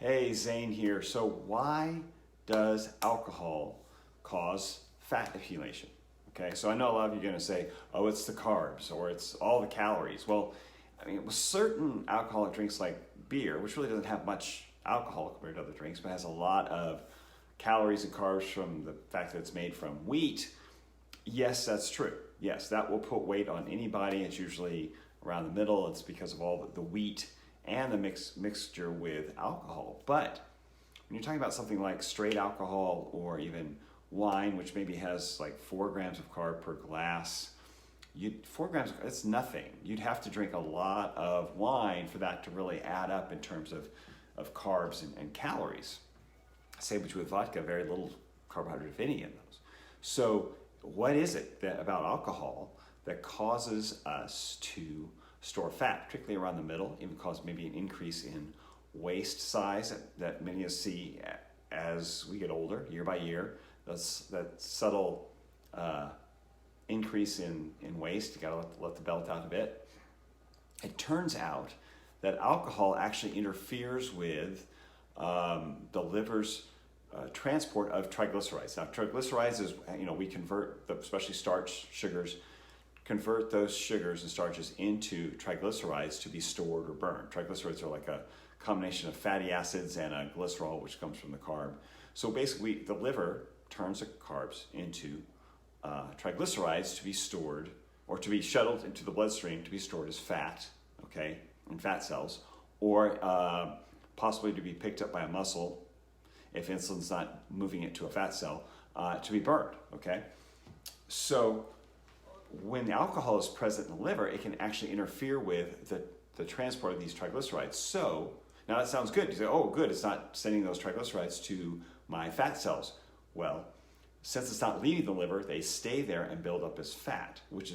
Hey, Zane here. So why does alcohol cause fat accumulation? Okay, so I know a lot of you are going to say, oh, it's the carbs or it's all the calories. Well, I mean, with certain alcoholic drinks like beer, which really doesn't have much alcohol compared to other drinks, but has a lot of calories and carbs from the fact that it's made from wheat, yes, that's true. Yes, that will put weight on anybody. It's usually around the middle. It's because of all the wheat and the mixture with alcohol. But when you're talking about something like straight alcohol or even wine, which maybe has like 4 grams of carb per glass, 4 grams, it's nothing. You'd have to drink a lot of wine for that to really add up in terms of carbs and calories. Same with vodka, very little carbohydrate, if any, in those. So what is it about alcohol that causes us to store fat, particularly around the middle, even cause maybe an increase in waist size that many of us see as we get older, year by year? That subtle increase in waist. You gotta let the belt out a bit. It turns out that alcohol actually interferes with the liver's transport of triglycerides. Now, triglycerides is, we convert, especially starch sugars, convert those sugars and starches into triglycerides to be stored or burned. Triglycerides are like a combination of fatty acids and a glycerol, which comes from the carb. So basically, the liver turns the carbs into triglycerides to be stored or to be shuttled into the bloodstream to be stored as fat, okay, in fat cells, or possibly to be picked up by a muscle if insulin's not moving it to a fat cell, to be burned, okay? So when alcohol is present in the liver, it can actually interfere with the transport of these triglycerides. So now that sounds good. You say, oh, good, it's not sending those triglycerides to my fat cells. Well, since it's not leaving the liver, they stay there and build up as fat, which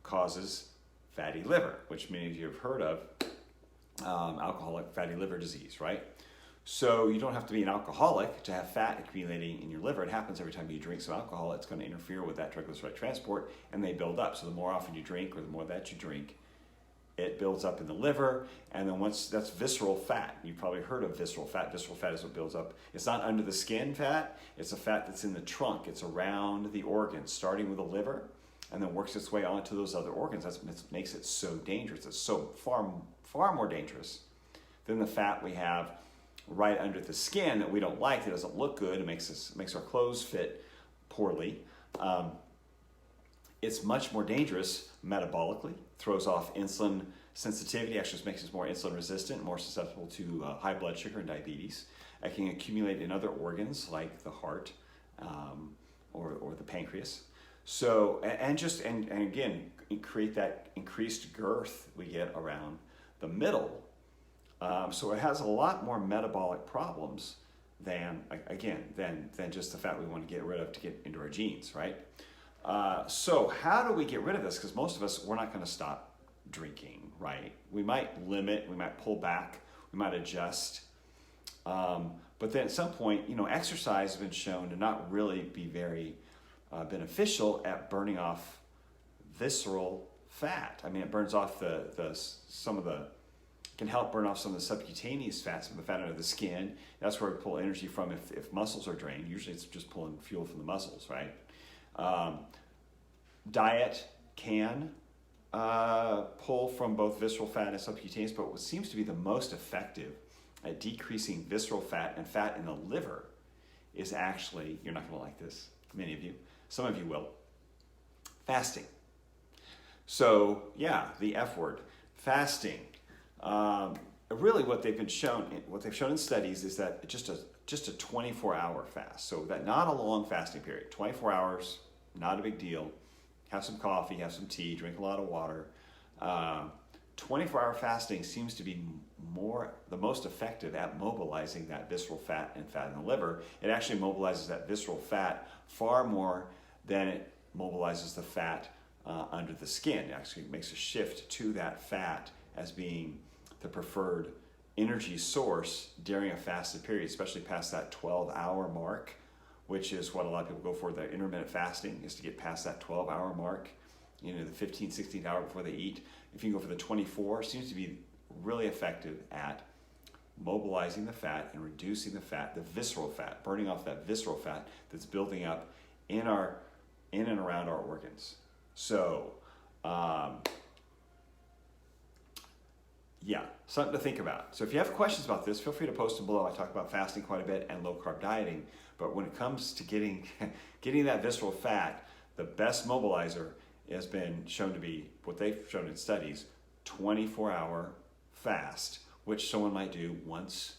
causes fatty liver, which many of you have heard of, alcoholic fatty liver disease, right? So you don't have to be an alcoholic to have fat accumulating in your liver. It happens every time you drink some alcohol. It's going to interfere with that triglyceride transport, and they build up. So the more often you drink, or the more that you drink, it builds up in the liver, and then once that's visceral fat. You've probably heard of visceral fat. Visceral fat is what builds up. It's not under the skin fat. It's a fat that's in the trunk. It's around the organs, starting with the liver, and then works its way onto those other organs. That's what makes it so dangerous. It's so far more dangerous than the fat we have right under the skin that we don't like, that doesn't look good, it makes our clothes fit poorly. It's much more dangerous metabolically, throws off insulin sensitivity, actually just makes us more insulin resistant, more susceptible to high blood sugar and diabetes. It can accumulate in other organs like the heart or the pancreas. So, and again, create that increased girth we get around the middle. So it has a lot more metabolic problems than just the fat we want to get rid of to get into our genes, right? So how do we get rid of this? Because most of us, we're not going to stop drinking, right? We might limit, we might pull back, we might adjust. But then at some point, exercise has been shown to not really be very beneficial at burning off visceral fat. I mean, it burns off can help burn off some of the subcutaneous fat, some of the fat under the skin. That's where we pull energy from if muscles are drained. Usually it's just pulling fuel from the muscles, right? Diet can pull from both visceral fat and subcutaneous, but what seems to be the most effective at decreasing visceral fat and fat in the liver is actually, you're not going to like this, many of you, some of you will, fasting. So yeah, the F word, fasting. Really what they've shown in studies is that just a 24-hour fast. So that not a long fasting period, 24 hours, not a big deal. Have some coffee, have some tea, drink a lot of water. 24-hour fasting seems to be the most effective at mobilizing that visceral fat and fat in the liver. It actually mobilizes that visceral fat far more than it mobilizes the fat under the skin. It actually makes a shift to that fat as being the preferred energy source during a fasted period, especially past that 12-hour mark, which is what a lot of people go for. The intermittent fasting is to get past that 12-hour mark, the 15, 16 hour before they eat. If you go for the 24, it seems to be really effective at mobilizing the fat and reducing the fat, the visceral fat, burning off that visceral fat that's building up in and around our organs. So, yeah, something to think about. So if you have questions about this, feel free to post them below. I talk about fasting quite a bit and low carb dieting, but when it comes to getting that visceral fat, the best mobilizer has been shown to be, what they've shown in studies, 24-hour fast, which someone might do once,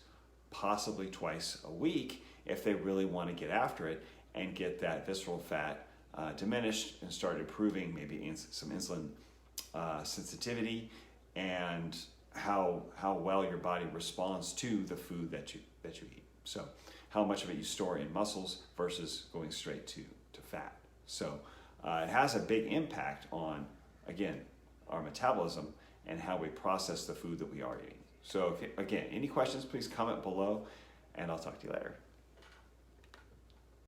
possibly twice a week if they really want to get after it and get that visceral fat diminished and start improving maybe some insulin sensitivity and how well your body responds to the food that you eat. So how much of it you store in muscles versus going straight to fat. So it has a big impact on, again, our metabolism and how we process the food that we are eating. So again, any questions, please comment below, and I'll talk to you later.